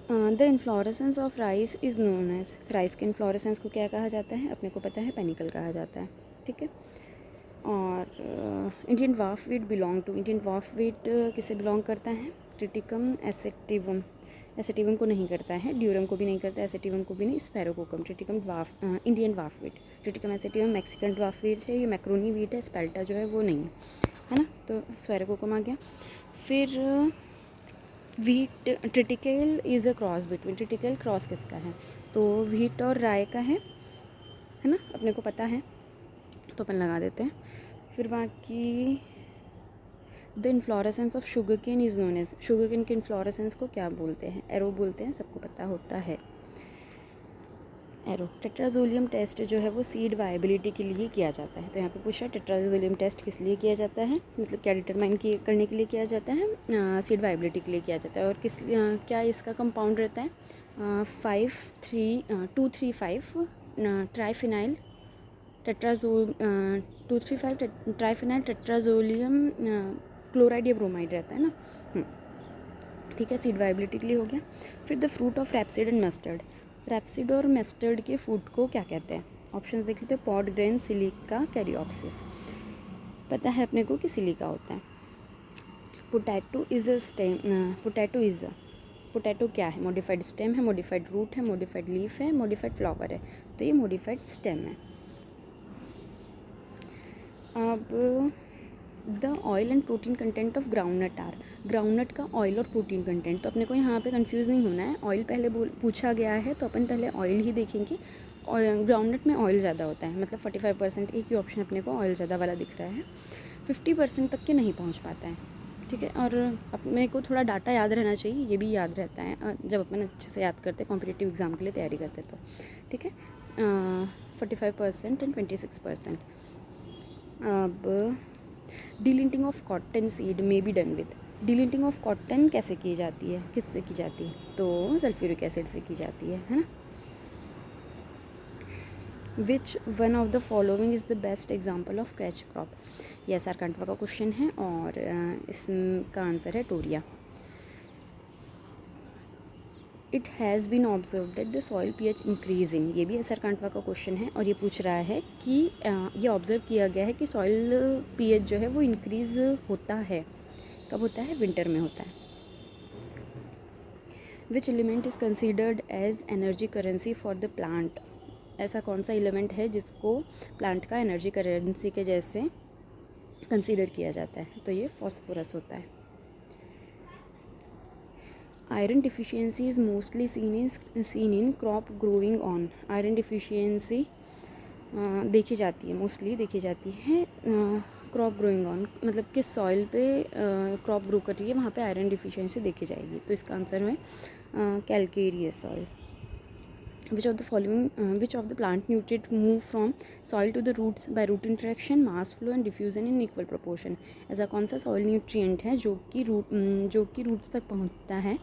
The inflorescence of rice is known as, rice के inflorescence को क्या कहा जाता है? अपने को पता है पेनिकल कहा जाता है, ठीक है। और इंडियन वाफ वीट बिलोंग टू, इंडियन वाफ वीट किसे बिलोंग करता है? ट्रिटिकम एसेटिवम, एसेटिवम को नहीं करता है, ड्यूरम को भी नहीं करता है, एसेटिवम को भी नहीं, स्पैरोकोकम, ट्रिटिकम वाफ, इंडियन वाफ वीट। ट्रिटिकम एसेटिवम मैक्सिकन वाफ वीट है, ये मैक्रोनी वीट है, स्पेल्टा जो है वो नहीं है ना, तो स्पैरोकोकम आ गया। फिर wheat, triticale is a cross between, triticale cross किसका है? तो व्हीट और राय का है ना, अपने को पता है तो अपन लगा देते हैं। फिर बाकी the inflorescence of sugarcane is known as, sugarcane के इन्फ्लोरेसेंस को क्या बोलते हैं? एरो बोलते हैं, सबको पता होता है एरो। टेट्राजोलियम टेस्ट जो है वो सीड वायबिलिटी के लिए किया जाता है, तो यहाँ पे पूछा टेट्राजोलियम टेस्ट किस लिए किया जाता है, मतलब क्या डिटरमाइन करने के लिए किया जाता है? सीड वायबिलिटी के लिए किया जाता है। और क्या इसका कंपाउंड रहता है? 235 ट्राइफिनाइल टेट्राजोल 235 ट्राइफिनाइल टेट्राजोलियम क्लोराइड या ब्रोमाइड रहता है ना, ठीक है। सीड वायबिलिटी के लिए हो गया। फिर the fruit of rapeseed and mustard, rapeseed और मस्टर्ड के फ्रूट को क्या कहते हैं? ऑप्शन देख लेते हैं, पॉड ग्रेन, सिलिका, कैरियोप्सिस। पता है अपने को कि सिलिका होता है। Potato is a stem, potato क्या है? मॉडिफाइड स्टेम है, मॉडिफाइड रूट है, मॉडिफाइड लीफ है, मॉडिफाइड फ्लावर है, तो ये मॉडिफाइड स्टेम है। अब the oil and protein content of groundnut are, groundnut का ऑयल और प्रोटीन कंटेंट, तो अपने को यहाँ पे कंफ्यूज नहीं होना है। ऑयल पहले पूछा गया है तो अपन पहले ऑयल ही देखेंगे। और ग्राउंडनट में ऑयल ज़्यादा होता है, मतलब 45%, एक ही ऑप्शन अपने को ऑयल ज़्यादा वाला दिख रहा है। 50% तक के नहीं पहुँच पाता है, ठीक है। और अपने को थोड़ा डाटा याद रहना चाहिए, ये भी याद रहता है जब अपन अच्छे से याद करते, कॉम्पिटिटिव एग्ज़ाम के लिए तैयारी करते तो, ठीक है। 45% एंड 26%। अब delinting of cotton seed may be done with, delinting of cotton कैसे की जाती है, किससे की जाती है? तो सल्फ्यूरिक एसिड से की जाती है ना। Which one of the following is the best example of catch crop, ये एस.आर. कांटवा का क्वेश्चन है और इसका आंसर है toria. It has been observe that the soil pH increasing, ये भी एस.आर. कांटवा का क्वेश्चन है और ये पूछ रहा है कि ये ऑब्जर्व किया गया है कि सॉइल pH जो है वो इंक्रीज़ होता है, कब होता है? विंटर में होता है। Which element is considered as energy currency for the plant, ऐसा कौन सा एलिमेंट है जिसको प्लांट का एनर्जी करेंसी के जैसे कंसीडर किया जाता है? तो ये फॉस्फोरस होता है। Iron deficiency is mostly seen in crop growing on, iron deficiency देखी जाती है, मोस्टली देखी जाती है क्रॉप ग्रोइंग ऑन, मतलब किस सॉइल पे क्रॉप ग्रो कर रही है वहाँ पे आयरन डिफिशियंसी देखी जाएगी, तो इसका आंसर है calcareous soil. Which of the plant nutrient move from soil to the roots by root interaction, mass flow and diffusion in equal proportion, ऐसा कौन सा सॉइल न्यूट्रिएंट है जो कि रूट्स तक पहुँचता है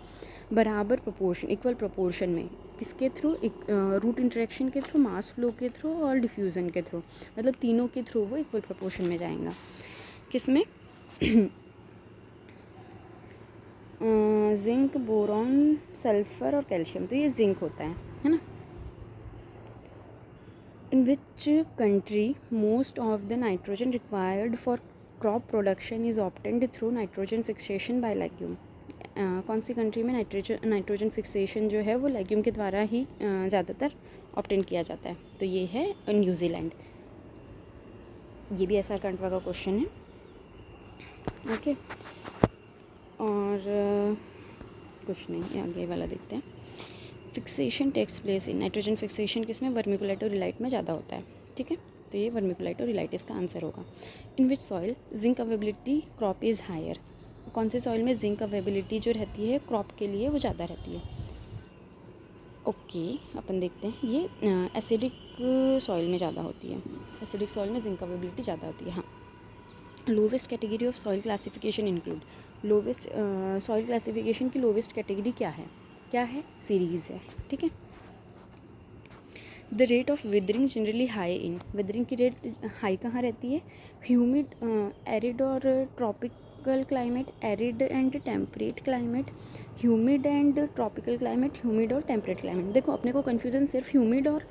बराबर प्रोपोर्शन, इक्वल प्रोपोर्शन में, किसके थ्रू? रूट इंटरेक्शन के थ्रू, मास फ्लो के थ्रू और डिफ्यूज़न के थ्रू, मतलब तीनों के थ्रू वो इक्वल प्रोपोर्शन में जाएगा। किसमें? जिंक, बोरॉन, सल्फर और कैल्शियम, तो ये जिंक होता है ना। In which country most of the nitrogen required for crop production is obtained through nitrogen fixation by legume, कौन सी कंट्री में नाइट्रोजन फिक्सेशन जो है वो लेग्यूम के द्वारा ही ज़्यादातर ऑब्टेन किया जाता है? तो ये है न्यूजीलैंड। ये भी एस.आर. कांटवा का क्वेश्चन है, ओके। और कुछ नहीं, आगे वाला देखते हैं। Fixation takes place in, nitrogen fixation किसमें? वर्मिकुलेट और रिलाइट में ज़्यादा होता है, ठीक है। तो ये वर्मिकुलेट और रिलाइट इसका आंसर होगा। In which soil zinc availability crop is higher, कौन से सॉइल में जिंक अवेबिलिटी जो रहती है क्रॉप के लिए वो ज़्यादा रहती है? ओके, अपन देखते हैं। ये एसिडिक सॉइल में ज़्यादा होती है, एसिडिक सॉइल में जिंक अवेबिलिटी ज़्यादा होती है। हाँ। Lowest category of soil classification include, lowest soil classification की लोवेस्ट कैटेगरी क्या है? सीरीज़ है, ठीक है। The rate of withering generally high in, withering की रेट हाई कहाँ रहती है? ह्यूमिड, एरिड और tropical climate, arid and temperate climate, humid and tropical climate, humid और टेम्परेट क्लाइमेट। देखो अपने को कन्फ्यूज़न सिर्फ ह्यूमिड और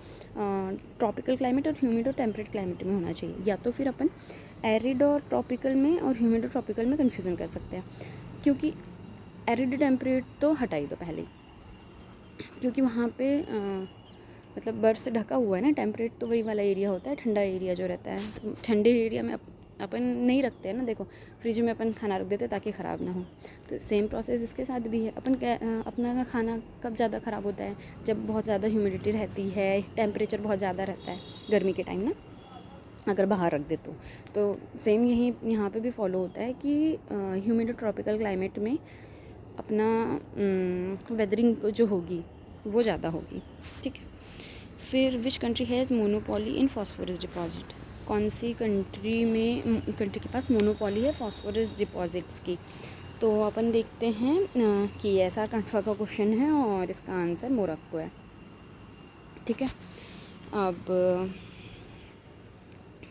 ट्रॉपिकल क्लाइमेट और ह्यूमिड और टेम्परेट क्लाइमेट में होना चाहिए, या तो फिर अपन एरिड और ट्रॉपिकल में और ह्यूमिड और ट्रॉपिकल में कन्फ्यूज़न कर सकते हैं, क्योंकि एरिड टेम्परेट तो हटा ही दो पहले ही, क्योंकि वहाँ पे मतलब बर्फ़ से ढका हुआ है ना। टेम्परेट तो वही वाला एरिया होता है, ठंडा एरिया जो रहता है। तो ठंडे एरिया में अपन नहीं रखते हैं ना, देखो फ्रिज में अपन खाना रख देते हैं ताकि ख़राब ना हो। तो सेम प्रोसेस इसके साथ भी है। अपना खाना कब ज़्यादा ख़राब होता है, जब बहुत ज़्यादा ह्यूमिडिटी रहती है, टेम्परेचर बहुत ज़्यादा रहता है गर्मी के टाइम ना, अगर बाहर रख दे तो सेम यही यहाँ पे भी फॉलो होता है कि ह्यूमिड और ट्रॉपिकल क्लाइमेट में अपना वेदरिंग जो होगी वो ज़्यादा होगी, ठीक है। फिर which country has monopoly in phosphorus deposit, कौन सी कंट्री के पास मोनोपोली है फॉस्फोरस डिपॉजिट्स की। तो अपन देखते हैं कि ऐसा कंट्रा का क्वेश्चन है और इसका आंसर मोरक्को है, ठीक है। अब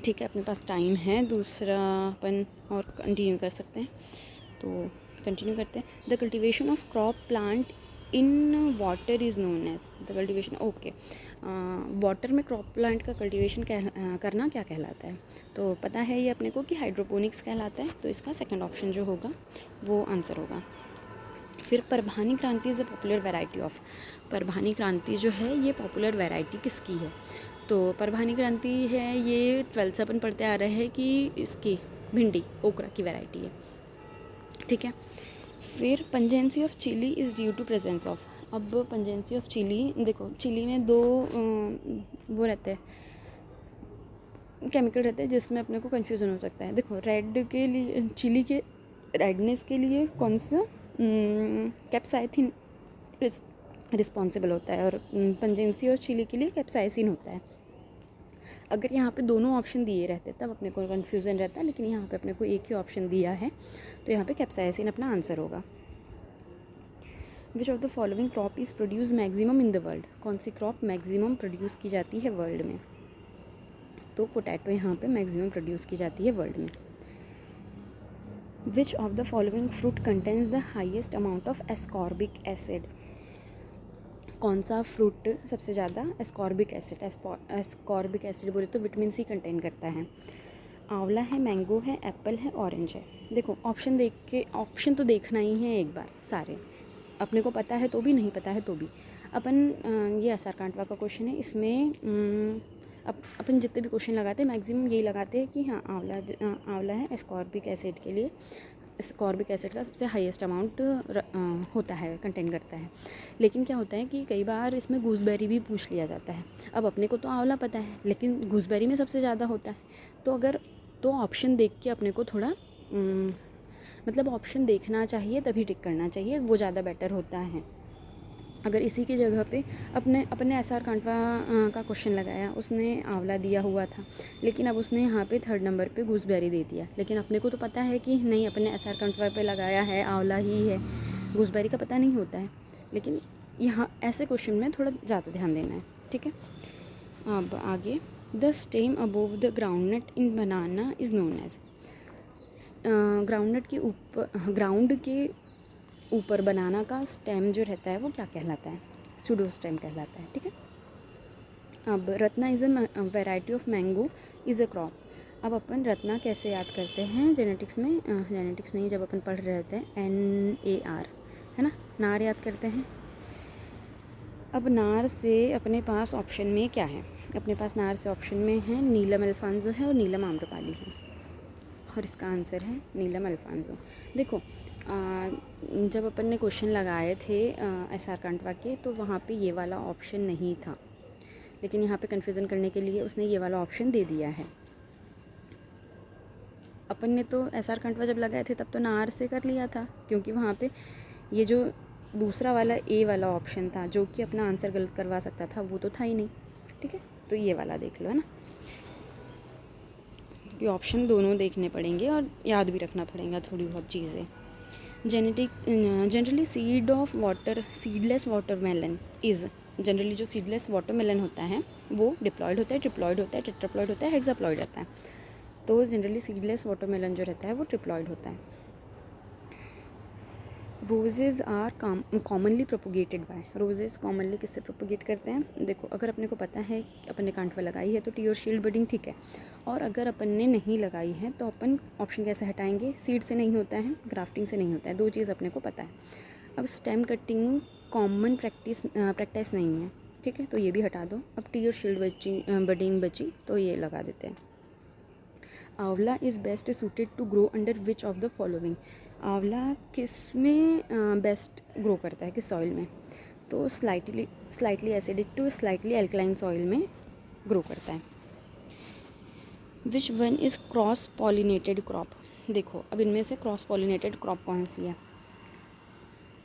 ठीक है, अपने पास टाइम है, दूसरा अपन और कंटिन्यू कर सकते हैं, तो कंटिन्यू करते हैं। The cultivation of crop plant in water is known as, the cultivation, okay, water में क्रॉप प्लांट का कल्टिवेशन करना क्या कहलाता है। तो पता है ये अपने को कि हाइड्रोपोनिक्स कहलाता है, तो इसका सेकंड ऑप्शन जो होगा वो आंसर होगा। फिर Parbhani Kranti is a popular variety of, Parbhani Kranti जो है ये पॉपुलर वैरायटी किसकी है। तो परभानी क्रांति है ये 12th से अपन पढ़ते आ रहे हैं कि इसकी भिंडी ओकरा की वैरायटी है, ठीक है। फिर pungency of chili is due to presence of, अब पंजेंसी ऑफ चिली, देखो चिली में दो वो रहते हैं, केमिकल रहते हैं जिसमें अपने को कन्फ्यूज़न हो सकता है। देखो रेड के लिए, चिली के रेडनेस के लिए कौन सा कैप्साइसिन रिस्पॉन्सिबल होता है, और पंजेंसी और चिली के लिए कैप्साइसिन होता है। अगर यहाँ पे दोनों ऑप्शन दिए रहते तब अपने को कन्फ्यूज़न रहता, लेकिन यहाँ पे अपने को एक ही ऑप्शन दिया है, तो यहाँ पे कैप्साइसिन अपना आंसर होगा। विच of the following crop is produce maximum in the world, कौन सी क्रॉप मैक्सिमम प्रोड्यूस की जाती है वर्ल्ड में। तो पोटैटो यहाँ पे मैक्सिमम प्रोड्यूस की जाती है वर्ल्ड में। विच of the following fruit contains the highest amount of ascorbic acid, कौन सा फ्रूट सबसे ज़्यादा एस्कॉर्बिक एसिड, एस्कॉर्बिक एसिड बोले तो विटामिन सी कंटेन करता है। आंवला है, मैंगो है, एप्पल है, ऑरेंज है। देखो ऑप्शन देख के, ऑप्शन तो देखना ही है एक बार सारे, अपने को पता है तो भी, नहीं पता है तो भी। अपन ये एसआर कांटवा का क्वेश्चन है, इसमें अपन जितने भी क्वेश्चन लगाते हैं मैक्सिमम यही लगाते हैं कि हाँ आंवला है एस्कॉर्बिक एसिड के लिए, एस्कॉर्बिक एसिड का सबसे हाईएस्ट अमाउंट होता है, कंटेन करता है। लेकिन क्या होता है कि कई बार इसमें गूसबेरी भी पूछ लिया जाता है। अब अपने को तो आंवला पता है, लेकिन गूसबेरी में सबसे ज़्यादा होता है, तो अगर तो ऑप्शन देख के अपने को थोड़ा मतलब ऑप्शन देखना चाहिए तभी टिक करना चाहिए, वो ज़्यादा बेटर होता है। अगर इसी की जगह पे अपने एसआर कांटवा का क्वेश्चन लगाया, उसने आंवला दिया हुआ था, लेकिन अब उसने यहाँ पे 3rd नंबर पे गूसबेरी दे दिया, लेकिन अपने को तो पता है कि नहीं, अपने एसआर कांटवा पे लगाया है आंवला ही है, गूसबेरी का पता नहीं होता है। लेकिन यहाँ ऐसे क्वेश्चन में थोड़ा ज़्यादा ध्यान देना है, ठीक है। अब आगे, the stem above the groundnut in banana is known as, groundnut के ऊपर, ग्राउंड के ऊपर बनाना का स्टेम जो रहता है वो क्या कहलाता है, सूडो स्टेम कहलाता है, ठीक है। अब Ratna is a variety of mango is a crop, अब अपन रत्ना कैसे याद करते हैं जेनेटिक्स में, जेनेटिक्स नहीं, जब अपन पढ़ रहे होते हैं NAR है ना, नार याद करते हैं। अब नार से अपने पास ऑप्शन में क्या है, अपने पास नार से ऑप्शन में है नीलम अल्फांजो है और नीलम आम्रपाली है, और इसका आंसर है नीलम अल्फांजो। देखो जब अपन ने क्वेश्चन लगाए थे एसआर कांटवा के, तो वहाँ पे ये वाला ऑप्शन नहीं था, लेकिन यहाँ पे कन्फ्यूज़न करने के लिए उसने ये वाला ऑप्शन दे दिया है। अपन ने तो एसआर कांटवा जब लगाए थे तब तो नार से कर लिया था, क्योंकि वहाँ पे ये जो दूसरा वाला ए वाला ऑप्शन था जो कि अपना आंसर गलत करवा सकता था, वो तो था ही नहीं, ठीक है। तो ये वाला देख लो, है ना, कि ऑप्शन दोनों देखने पड़ेंगे और याद भी रखना पड़ेगा थोड़ी बहुत चीज़ें। Generally seed of water, seedless watermelon is, generally जो सीडलेस वाटरमेलन होता है वो डिप्लॉयड होता है, ट्रिप्लॉयड होता है, टेट्राप्लॉयड होता है, हेक्साप्लॉयड रहता है। तो जनरली सीडलेस वाटरमेलन जो रहता है वो ट्रिप्लॉयड होता है। Roses are commonly propagated by, roses commonly किससे प्रोपोगेट करते हैं? देखो, अगर अपने को पता है अपन ने कांटवा लगाई है तो टी और शील्ड बडिंग ठीक है, और अगर अपन ने नहीं लगाई है तो अपन ऑप्शन कैसे हटाएंगे? सीड से नहीं होता है, ग्राफ्टिंग से नहीं होता है, दो चीज़ अपने को पता है। अब स्टेम कटिंग कॉमन प्रैक्टिस नहीं है, ठीक है, तो ये भी हटा दो। अब टी और शील्ड बडिंग बची तो ये लगा देते हैं। Amla is best suited to grow under which of the following, आंवला किस में बेस्ट ग्रो करता है, किस सॉइल में? तो slightly acidic to slightly alkaline soil में ग्रो करता है। Which one is cross pollinated crop, देखो अब इनमें से क्रॉस पॉलिनेटेड क्रॉप कौन सी है?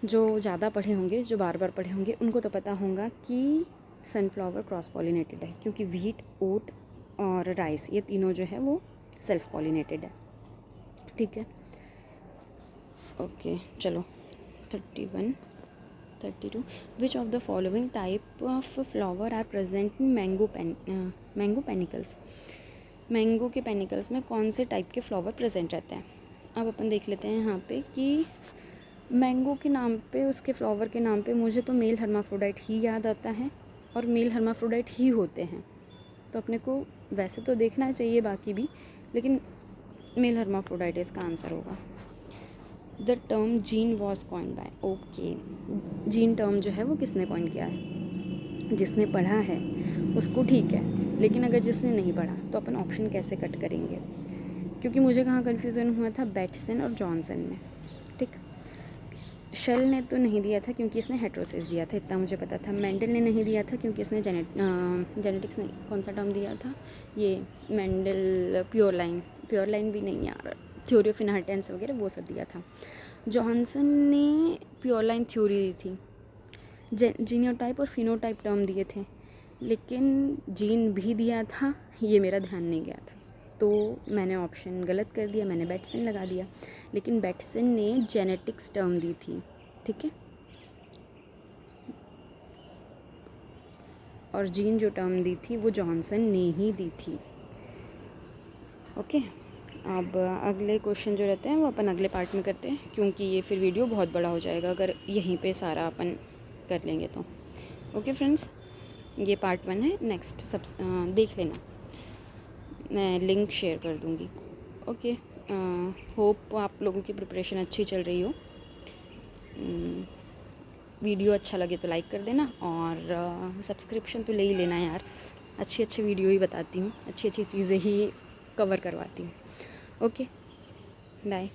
जो ज़्यादा पढ़े होंगे, जो बार बार पढ़े होंगे, उनको तो पता होगा कि सनफ्लावर क्रॉस पॉलिनेटेड है, क्योंकि व्हीट, ओट और राइस ये तीनों जो है वो सेल्फ पॉलिनेटेड है, ठीक है। ओके चलो 31 32 which of the following type of flower are present in mango panicles, mango के पेनिकल्स में कौन से टाइप के फ्लावर प्रेजेंट रहते हैं? अब अपन देख लेते हैं यहाँ पे कि मैंगो के नाम पे, उसके फ्लावर के नाम पे मुझे तो मेल हर्माफ्रोडाइट ही याद आता है, और मेल हर्माफ्रोडाइट ही होते हैं, तो अपने को वैसे तो देखना चाहिए बाकी भी, लेकिन मेल हर्माफ्रोडाइट इसका आंसर होगा। The term gene was coin by, okay, gene term जो है वो किसने कॉइन किया है? जिसने पढ़ा है उसको ठीक है, लेकिन अगर जिसने नहीं पढ़ा तो अपन ऑप्शन कैसे कट करेंगे? क्योंकि मुझे कहाँ कन्फ्यूज़न हुआ था, बैटसन और जॉनसन में, ठीक। शेल ने तो नहीं दिया था क्योंकि इसने हेट्रोसिस दिया था, इतना मुझे पता था। मेंडल ने नहीं दिया था क्योंकि इसने जेनेटिक्स नहीं, कौन सा टर्म दिया था ये, मेंडल प्योर लाइन भी नहीं यार, थ्योरी ऑफ इनहेरिटेंस वगैरह वो सब दिया था। जॉनसन ने प्योर लाइन थ्योरी दी थी, जीनोटाइप और फिनोटाइप टर्म दिए थे, लेकिन जीन भी दिया था, ये मेरा ध्यान नहीं गया था, तो मैंने ऑप्शन गलत कर दिया, मैंने बैटसन लगा दिया। लेकिन बैटसन ने जेनेटिक्स टर्म दी थी, ठीक है, और जीन जो टर्म दी थी वो जॉनसन ने ही दी थी। ओके, अब अगले क्वेश्चन जो रहते हैं वो अपन अगले पार्ट में करते हैं, क्योंकि ये फिर वीडियो बहुत बड़ा हो जाएगा अगर यहीं पे सारा अपन कर लेंगे तो। ओके फ्रेंड्स, ये पार्ट 1 है, नेक्स्ट सब देख लेना, मैं लिंक शेयर कर दूँगी। ओके, होप आप लोगों की प्रिपरेशन अच्छी चल रही हो। वीडियो अच्छा लगे तो लाइक कर देना, और सब्सक्रिप्शन तो ले ही लेना यार, अच्छी अच्छी वीडियो ही बताती हूँ, अच्छी अच्छी चीज़ें ही कवर करवाती हूँ। Okay, bye.